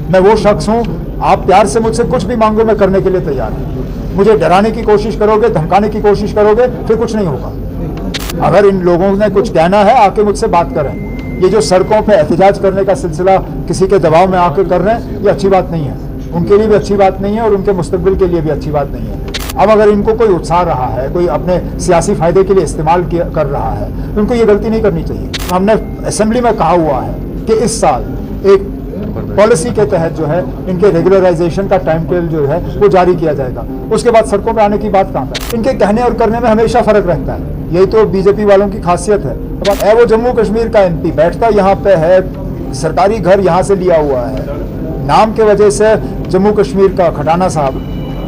मैं वो शख्स हूँ, आप प्यार से मुझसे कुछ भी मांगो मैं करने के लिए तैयार हूँ। मुझे डराने की कोशिश करोगे, धमकाने की कोशिश करोगे, फिर कुछ नहीं होगा। अगर इन लोगों ने कुछ कहना है आके मुझसे बात करें। ये जो सड़कों पे एहतजाज करने का सिलसिला किसी के दबाव में आकर कर रहे हैं, ये अच्छी बात नहीं है, उनके लिए भी अच्छी बात नहीं है और उनके मुस्तकबिल के लिए भी अच्छी बात नहीं है। अब अगर इनको कोई उत्साह रहा है, कोई अपने सियासी फायदे के लिए इस्तेमाल कर रहा है, तो उनको ये गलती नहीं करनी चाहिए। हमने असेंबली में कहा हुआ है कि इस साल एक पॉलिसी के तहत जो है इनके रेगुलराइजेशन का टाइम टेबल जो है वो जारी किया जाएगा। उसके बाद सड़कों पे आने की बात कहाँ पर? इनके कहने और करने में हमेशा फर्क रहता है। यही तो बीजेपी वालों की खासियत है। अब वो जम्मू कश्मीर का एमपी बैठता यहाँ पे है, सरकारी घर यहाँ से लिया हुआ है, नाम के वजह से जम्मू कश्मीर का खटाना साहब,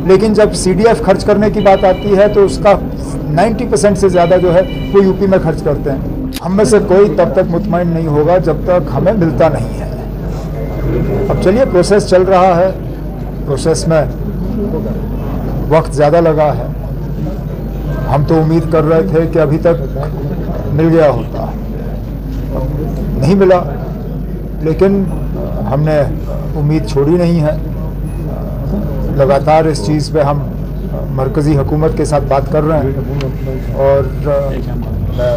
लेकिन जब CDF खर्च करने की बात आती है तो उसका 90% से ज़्यादा जो है वो यूपी में खर्च करते हैं। हम में से कोई तब तक मुतमईन नहीं होगा जब तक हमें मिलता नहीं है। अब चलिए, प्रोसेस चल रहा है, प्रोसेस में वक्त ज़्यादा लगा है। हम तो उम्मीद कर रहे थे कि अभी तक मिल गया होता, नहीं मिला, लेकिन हमने उम्मीद छोड़ी नहीं है। लगातार इस चीज़ पे हम मरकज़ी हुकूमत के साथ बात कर रहे हैं और मैं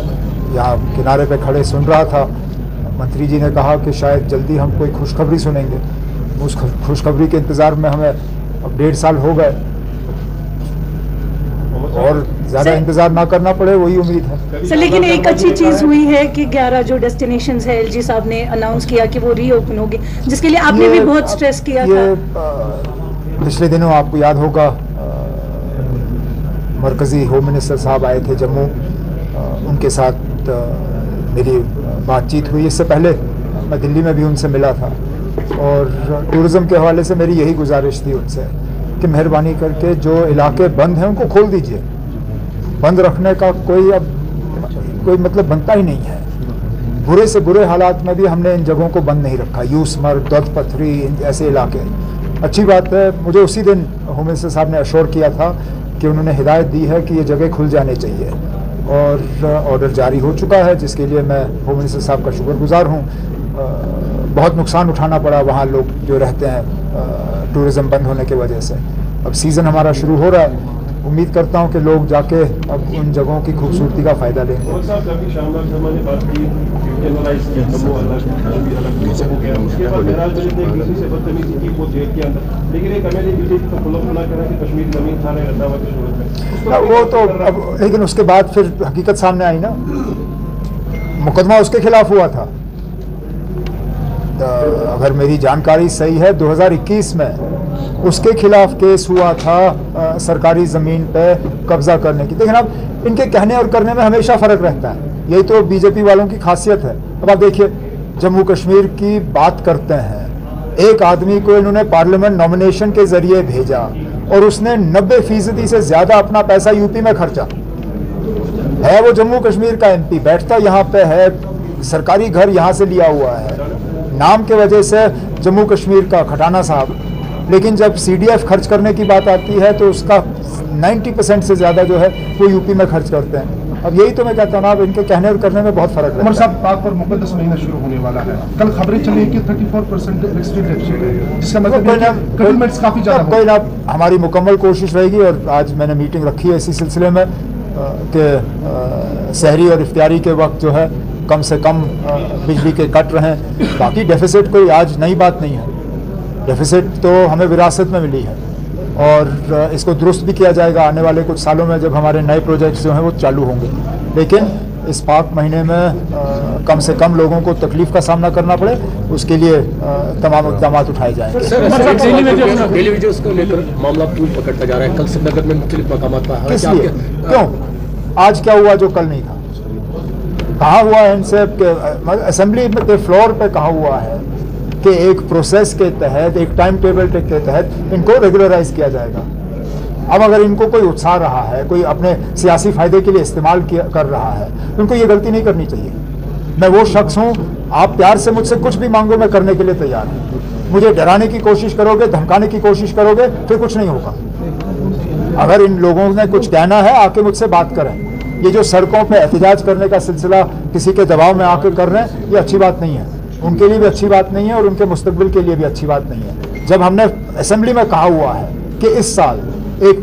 यहाँ किनारे पे खड़े सुन रहा था, मंत्री जी ने कहा कि शायद जल्दी हम कोई खुशखबरी सुनेंगे। उस खुशखबरी के इंतज़ार में हमें अब 1.5 साल हो गए और ज़्यादा इंतज़ार ना करना पड़े, वही उम्मीद है। सर, लेकिन एक अच्छी चीज़ हुई है कि 11 जो डेस्टिनेशंस है LG साहब ने अनाउंस किया कि वो रीओपन होगी, जिसके लिए आपने भी बहुत स्ट्रेस किया था। पिछले दिनों आपको याद होगा मरकज़ी होम मिनिस्टर साहब आए थे जम्मू, उनके साथ मेरी बातचीत हुई। इससे पहले मैं दिल्ली में भी उनसे मिला था और टूरिज़्म के हवाले से मेरी यही गुजारिश थी उनसे कि मेहरबानी करके जो इलाके बंद हैं उनको खोल दीजिए। बंद रखने का कोई मतलब बनता ही नहीं है। बुरे से बुरे हालात में भी हमने इन जगहों को बंद नहीं रखा। यूसमर, दौद पथरी, ऐसे इलाके। अच्छी बात है, मुझे उसी दिन होम मिनिस्टर साहब ने अश्योर किया था कि उन्होंने हिदायत दी है कि ये जगह खुल जाने चाहिए और ऑर्डर जारी हो चुका है, जिसके लिए मैं होम मिनिस्टर साहब का शुक्रगुजार हूँ। बहुत नुकसान उठाना पड़ा वहाँ लोग जो रहते हैं टूरिज़्म बंद होने की वजह से। अब सीज़न हमारा शुरू हो रहा है, उम्मीद करता हूँ कि लोग जाके अब उन जगहों की खूबसूरती का फ़ायदा लेंगे। वो तो अब, लेकिन उसके बाद फिर हकीकत सामने आई ना, मुकदमा उसके खिलाफ हुआ था। अगर मेरी जानकारी सही है 2021 में उसके खिलाफ केस हुआ था सरकारी ज़मीन पे कब्जा करने की। लेकिन अब इनके कहने और करने में हमेशा फ़र्क रहता है। यही तो बीजेपी वालों की खासियत है। अब आप देखिए, जम्मू कश्मीर की बात करते हैं, एक आदमी को इन्होंने पार्लियामेंट नॉमिनेशन के ज़रिए भेजा और उसने 90% से ज़्यादा अपना पैसा यूपी में खर्चा है। वो जम्मू कश्मीर का एमपी बैठता यहाँ पे है, सरकारी घर यहाँ से लिया हुआ है, नाम के वजह से जम्मू कश्मीर का खटाना साहब, लेकिन जब CDF खर्च करने की बात आती है तो उसका 90% से ज़्यादा जो है वो यूपी में खर्च करते हैं। अब यही तो मैं कहता हूँ, अब इनके कहने और करने में बहुत फ़र्क है। उमर साहब, पाक पर मुकद्दस महीना शुरू होने वाला है। कल खबरें चली कि 34% एक्सट्रीम डेफिसिट है, जिसका मतलब कमिटमेंट्स काफ़ी ज़्यादा। कोई ना, हमारी मुकम्मल कोशिश रहेगी और आज मैंने मीटिंग रखी है इसी सिलसिले में कि सहरी और इफ्तारी के वक्त जो है कम से कम बिजली के कट रहें। बाकी डेफिसिट कोई आज नई बात नहीं है, डेफिसिट तो हमें विरासत में मिली है और इसको दुरुस्त भी किया जाएगा आने वाले कुछ सालों में जब हमारे नए प्रोजेक्ट्स जो हैं वो चालू होंगे। लेकिन इस पाक महीने में कम से कम लोगों को तकलीफ का सामना करना पड़े, उसके लिए तमाम इक़दाम उठाए जाएंगे। मामला पकड़ता जा रहा है, कल श्रीनगर में मुख्तलिफ मकामात पर किस लिए, क्यों, आज क्या हुआ जो कल नहीं था? कहा हुआ है इनसे, असेंबली के फ्लोर पे कहा हुआ है कि एक प्रोसेस के तहत, एक टाइम टेबल के तहत इनको रेगुलराइज किया जाएगा। अब अगर इनको कोई उत्साह रहा है, कोई अपने सियासी फायदे के लिए इस्तेमाल कर रहा है, तो उनको ये गलती नहीं करनी चाहिए। मैं वो शख्स हूँ, आप प्यार से मुझसे कुछ भी मांगो मैं करने के लिए तैयार हूँ। मुझे डराने की कोशिश करोगे, धमकाने की कोशिश करोगे, फिर कुछ नहीं होगा। अगर इन लोगों ने कुछ कहना है आके मुझसे बात करें। ये जो सड़कों पे एहतजाज करने का सिलसिला किसी के दबाव में आकर कर रहे हैं, ये अच्छी बात नहीं है, उनके लिए भी अच्छी बात नहीं है और उनके मुस्तकबिल के लिए भी अच्छी बात नहीं है। जब हमने असेंबली में कहा हुआ है कि इस साल एक